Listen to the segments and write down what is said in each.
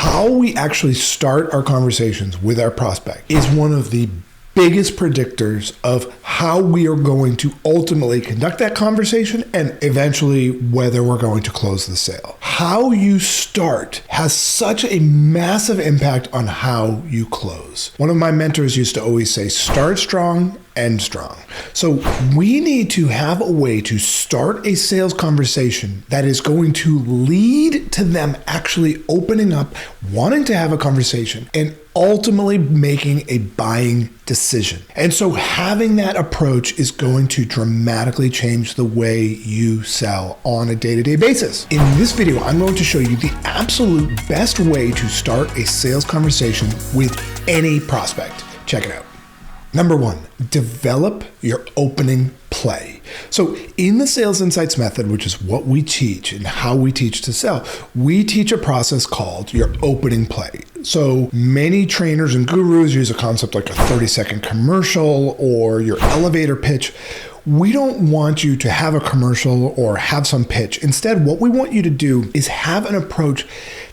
How we actually start our conversations with our prospect is one of the biggest predictors of how we are going to ultimately conduct that conversation and eventually whether we're going to close the sale. How you start has such a massive impact on how you close. One of my mentors used to always say, start strong, end strong. So we need to have a way to start a sales conversation that is going to lead to them actually opening up, wanting to have a conversation, and ultimately making a buying decision. And so having that approach is going to dramatically change the way you sell on a day-to-day basis. In this video, I'm going to show you the absolute best way to start a sales conversation with any prospect. Check it out. Number one, develop your opening play. So in the Sales Insights method, which is what we teach and how we teach to sell, we teach a process called your opening play. So many trainers and gurus use a concept like a 30-second commercial or your elevator pitch. We don't want you to have a commercial or have some pitch. Instead, what we want you to do is have an approach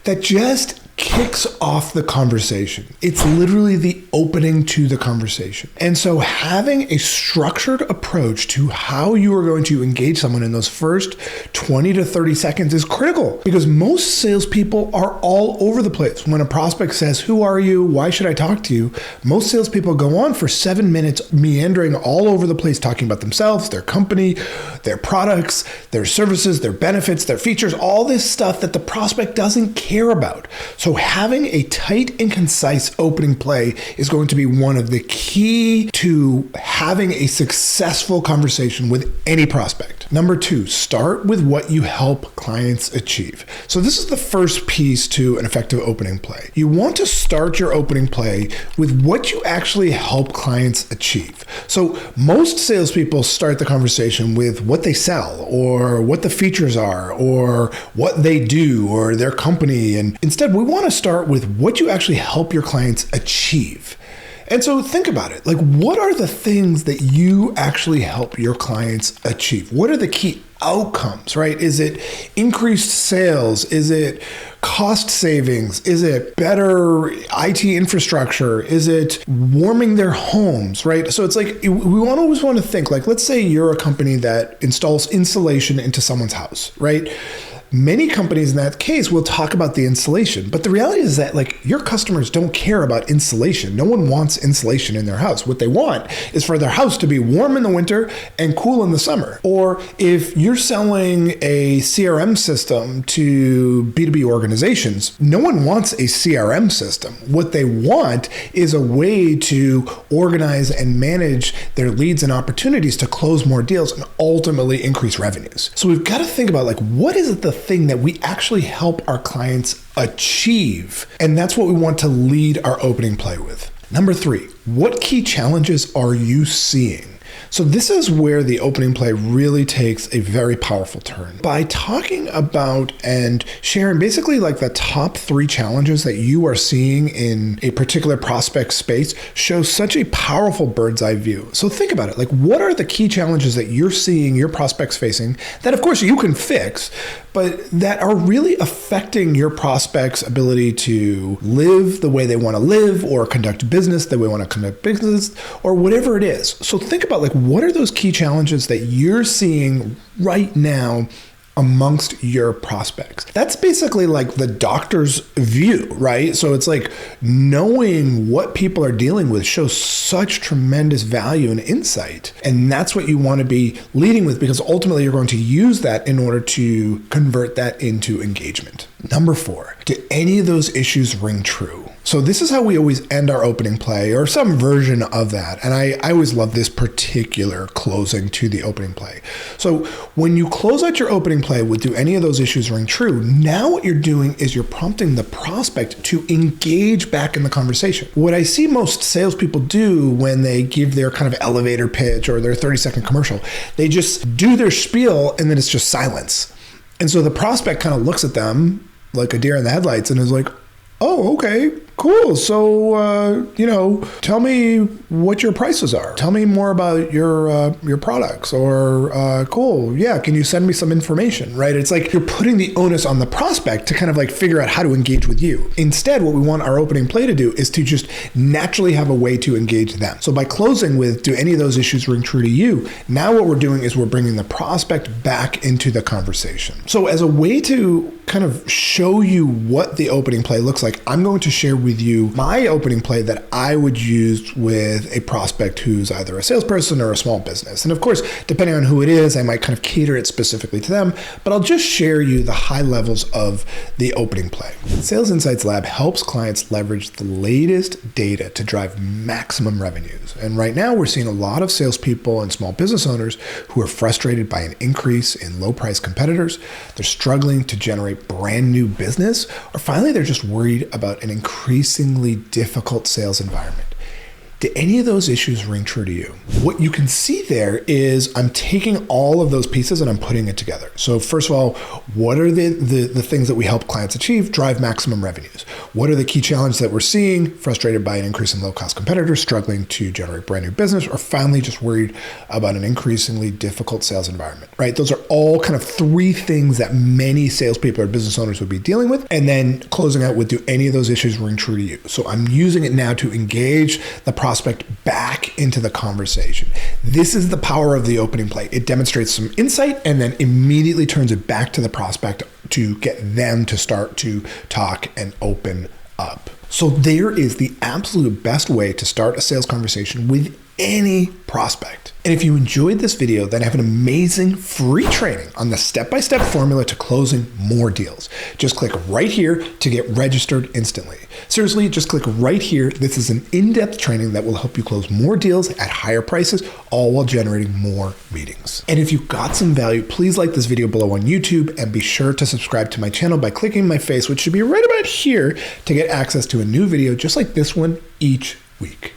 that just kicks off the conversation. It's literally the opening to the conversation. And so having a structured approach to how you are going to engage someone in those first 20 to 30 seconds is critical, because most salespeople are all over the place. When a prospect says, "Who are you? Why should I talk to you?" Most salespeople go on for 7 minutes meandering all over the place, talking about themselves, their company, their products, their services, their benefits, their features, all this stuff that the prospect doesn't care about. So having a tight and concise opening play is going to be one of the key to having a successful conversation with any prospect. Number two, start with what you help clients achieve. So this is the first piece to an effective opening play. You want to start your opening play with what you actually help clients achieve. So most salespeople start the conversation with what they sell or what the features are or what they do or their company. And instead, we want to start with what you actually help your clients achieve. And so think about it. Like, what are the things that you actually help your clients achieve? What are the key outcomes, right? Is it increased sales? Is it cost savings? Is it better IT infrastructure? Is it warming their homes, right? So it's like, we always want to think, like, let's say you're a company that installs insulation into someone's house, right? Many companies in that case will talk about the insulation, but the reality is that, like, your customers don't care about insulation. No one wants insulation in their house. What they want is for their house to be warm in the winter and cool in the summer. Or if you're selling a CRM system to B2B organizations, no one wants a CRM system. What they want is a way to organize and manage their leads and opportunities to close more deals and ultimately increase revenues. So we've got to think about, like, what is it the thing that we actually help our clients achieve? And that's what we want to lead our opening play with. Number three, what key challenges are you seeing? So this is where the opening play really takes a very powerful turn. By talking about and sharing basically like the top 3 challenges that you are seeing in a particular prospect space shows such a powerful bird's eye view. So think about it. Like, what are the key challenges that you're seeing your prospects facing that of course you can fix, but that are really affecting your prospects' ability to live the way they want to live or conduct business the way they want to conduct business or whatever it is. So think about, like, what are those key challenges that you're seeing right now amongst your prospects? That's basically like the doctor's view, right? So it's like knowing what people are dealing with shows such tremendous value and insight. And that's what you want to be leading with, because ultimately you're going to use that in order to convert that into engagement. Number 4, do any of those issues ring true? So this is how we always end our opening play, or some version of that. And I always love this particular closing to the opening play. So when you close out your opening play with "do any of those issues ring true?", now what you're doing is you're prompting the prospect to engage back in the conversation. What I see most salespeople do when they give their kind of elevator pitch or their 30-second commercial, they just do their spiel and then it's just silence. And so the prospect kind of looks at them like a deer in the headlights and is like, "Oh, okay. Cool. So, tell me what your prices are. Tell me more about your products. Or, cool. Yeah. Can you send me some information? Right? It's like you're putting the onus on the prospect to kind of like figure out how to engage with you. Instead, what we want our opening play to do is to just naturally have a way to engage them. So by closing with, do any of those issues ring true to you? Now what we're doing is we're bringing the prospect back into the conversation. So as a way to kind of show you what the opening play looks like, I'm going to share with you my opening play that I would use with a prospect who's either a salesperson or a small business. And of course, depending on who it is, I might kind of cater it specifically to them, but I'll just share you the high levels of the opening play. Sales Insights Lab helps clients leverage the latest data to drive maximum revenues. And right now we're seeing a lot of salespeople and small business owners who are frustrated by an increase in low price competitors. They're struggling to generate brand new business, or finally they're just worried about an increasingly difficult sales environment. Do any of those issues ring true to you? What you can see there is I'm taking all of those pieces and I'm putting it together. So first of all, what are the things that we help clients achieve? Drive maximum revenues. What are the key challenges that we're seeing? Frustrated by an increase in low-cost competitors, struggling to generate brand new business, or finally just worried about an increasingly difficult sales environment, right? Those are all kind of three things that many salespeople or business owners would be dealing with. And then closing out with, do any of those issues ring true to you? So I'm using it now to engage the prospect back into the conversation. This is the power of the opening play. It demonstrates some insight and then immediately turns it back to the prospect to get them to start to talk and open up. So there is the absolute best way to start a sales conversation with any prospect. And if you enjoyed this video, then I have an amazing free training on the step-by-step formula to closing more deals. Just click right here to get registered instantly. Seriously, just click right here. This is an in-depth training that will help you close more deals at higher prices, all while generating more meetings. And if you got some value, please like this video below on YouTube and be sure to subscribe to my channel by clicking my face, which should be right about here, to get access to a new video just like this one each week.